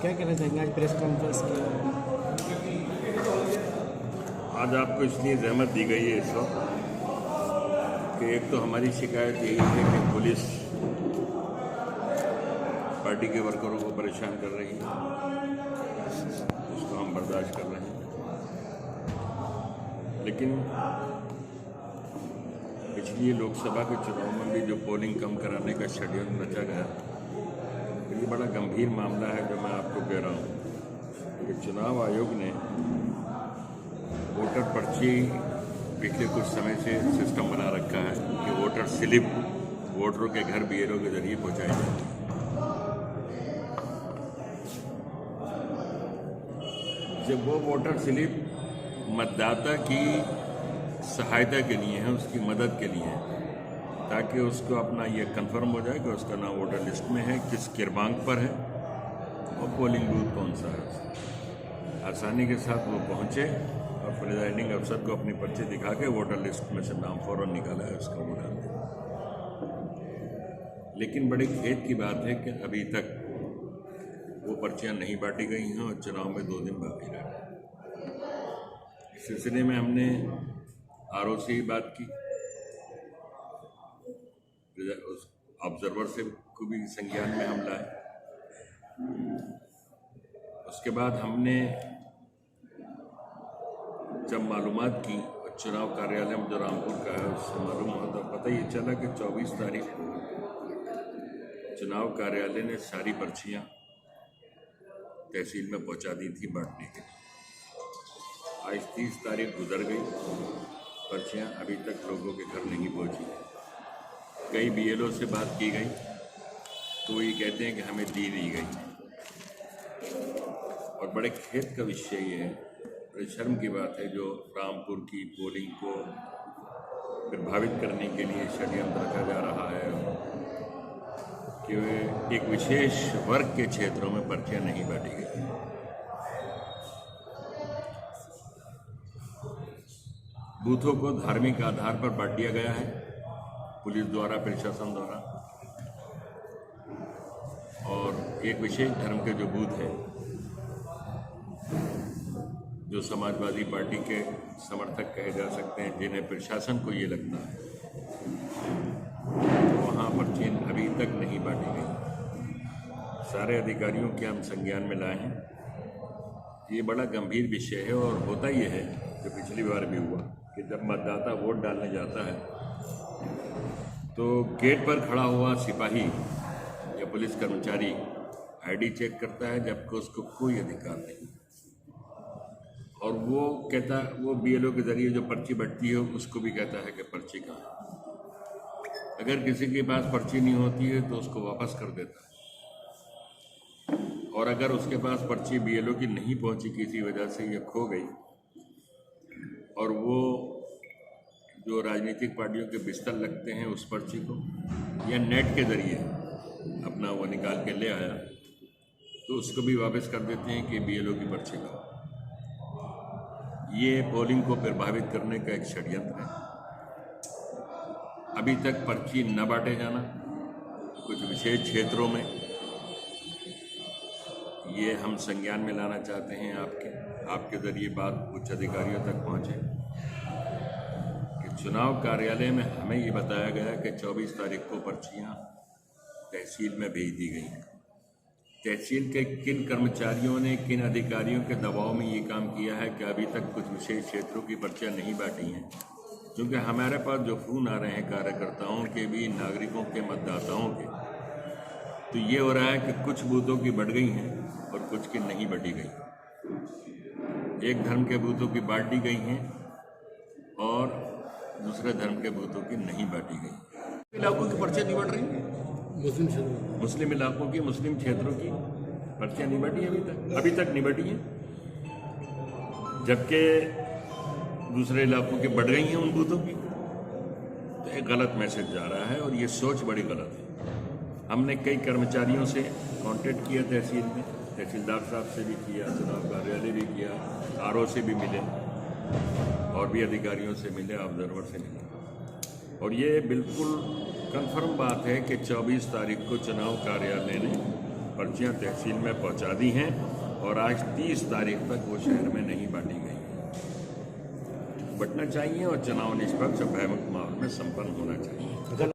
क्या कहना चाहेंगे आज प्रेस कॉन्फ्रेंस की? आज आपको इसलिए जहमत दी गई है इस वक्त कि एक तो हमारी शिकायत यही है कि पुलिस पार्टी के वर्करों को परेशान कर रही है, उसको हम बर्दाश्त कर रहे हैं। लेकिन पिछली लोकसभा के चुनाव में भी जो पोलिंग कम कराने का षड्यंत्र रचा गया, ये बड़ा गंभीर मामला है जो मैं आपको कह रहा हूँ कि चुनाव आयोग ने वोटर पर्ची पिछले कुछ समय से सिस्टम बना रखा है कि वोटर स्लिप वोटरों के घर बीएलओ के जरिए पहुंचाई जाती है। जब वो वोटर स्लिप मतदाता की सहायता के लिए है, उसकी मदद के लिए है, ताकि उसको अपना ये कंफर्म हो जाए कि उसका नाम वोटर लिस्ट में है, किस क्रमांक पर है और पोलिंग बूथ कौन सा है। आसानी के साथ वो पहुंचे और प्रिजाइडिंग अफसर को अपनी पर्ची दिखा के वोटर लिस्ट में से नाम फौरन निकाला है, उसका वोट डाल दिया। लेकिन बड़े खेद की बात है कि अभी तक वो पर्चियाँ नहीं बांटी गई हैं और चुनाव में 2 दिन बाकी रह गए। इस सिलसिले में हमने आरओ से ही बात की, ऑब्जर्वर से को भी संज्ञान में हम लाए। उसके बाद हमने जब मालूमात की और चुनाव कार्यालय में जो रामपुर का है उससे मालूम हुआ तो पता ये चला कि 24 तारीख को चुनाव कार्यालय ने सारी पर्चियां तहसील में पहुंचा दी थी बांटने के लिए। आज 30 तारीख गुजर गई, पर्चियां अभी तक लोगों के घर नहीं पहुंची। कई बीएलओ से बात की गई तो ये कहते हैं कि हमें दी नहीं गई। और बड़े खेद का विषय ये है, बड़े शर्म की बात है, जो रामपुर की पोलिंग को प्रभावित करने के लिए षड्यंत्र रखा जा रहा है कि एक विशेष वर्ग के क्षेत्रों में पर्चियां नहीं बांटी गई। बूथों को धार्मिक आधार पर बांट दिया गया है पुलिस द्वारा, प्रशासन द्वारा, और एक विशेष धर्म के जो बूथ है, जो समाजवादी पार्टी के समर्थक कहे जा सकते हैं, जिन्हें प्रशासन को ये लगता है, वहाँ पर्ची अभी तक नहीं बांटी गई। सारे अधिकारियों के हम संज्ञान में लाए हैं। ये बड़ा गंभीर विषय है और होता ये है जो पिछली बार भी हुआ कि जब मतदाता वोट डालने जाता है तो गेट पर खड़ा हुआ सिपाही या पुलिस कर्मचारी आईडी चेक करता है, जबकि उसको कोई अधिकार नहीं। और वो कहता, वो बीएलओ के जरिए जो पर्ची बंटती है उसको भी कहता है कि पर्ची कहाँ है। अगर किसी के पास पर्ची नहीं होती है तो उसको वापस कर देता है, और अगर उसके पास पर्ची बीएलओ की नहीं पहुंची किसी वजह से या खो गई, और वो जो राजनीतिक पार्टियों के बिस्तर लगते हैं उस पर्ची को या नेट के जरिए अपना वो निकाल के ले आया, तो उसको भी वापस कर देते हैं कि बीएलओ की पर्ची का। ये पोलिंग को प्रभावित करने का एक षड्यंत्र है। अभी तक पर्ची न बांटे जाना, कुछ विशेष क्षेत्रों में, ये हम संज्ञान में लाना चाहते हैं। आपके जरिए बात उच्च अधिकारियों तक पहुंचे कि चुनाव कार्यालय में हमें ये बताया गया कि 24 तारीख को पर्चियां तहसील में भेज दी गई हैं। तहसील के किन कर्मचारियों ने, किन अधिकारियों के दबाव में ये काम किया है कि अभी तक कुछ विशेष क्षेत्रों की पर्चियां नहीं बांटी हैं? क्योंकि हमारे पास जो फोन आ रहे हैं कार्यकर्ताओं के भी, नागरिकों के, मतदाताओं के, तो ये हो रहा है कि कुछ बूथों की बढ़ गई हैं और कुछ की नहीं बढ़ी गई। एक धर्म के बूथों की बांट दी गई हैं और दूसरे धर्म के बूथों की नहीं बांटी गई। इलाकों की पर्चियां नहीं बढ़ रही, मुस्लिम इलाकों की, मुस्लिम क्षेत्रों की पर्चियां नहीं बांटी अभी तक नहीं बांटी है, जबकि दूसरे इलाकों की बढ़ गई हैं उन बूथों की। तो एक गलत मैसेज जा रहा है और ये सोच बड़ी गलत है। हमने कई कर्मचारियों से कांटेक्ट किया तहसील में, तहसीलदार साहब से भी किया, चुनाव कार्यालय भी किया, आरओ से भी मिले और भी अधिकारियों से मिले, ऑब्जर्वर से मिले, और ये बिल्कुल कंफर्म बात है कि 24 तारीख को चुनाव कार्यालय ने पर्चियां तहसील में पहुंचा दी हैं और आज 30 तारीख तक वो शहर में नहीं बांटी गई। बंटना चाहिए और चुनाव निष्पक्ष और भयमुक्त माहौल में संपन्न होना चाहिए।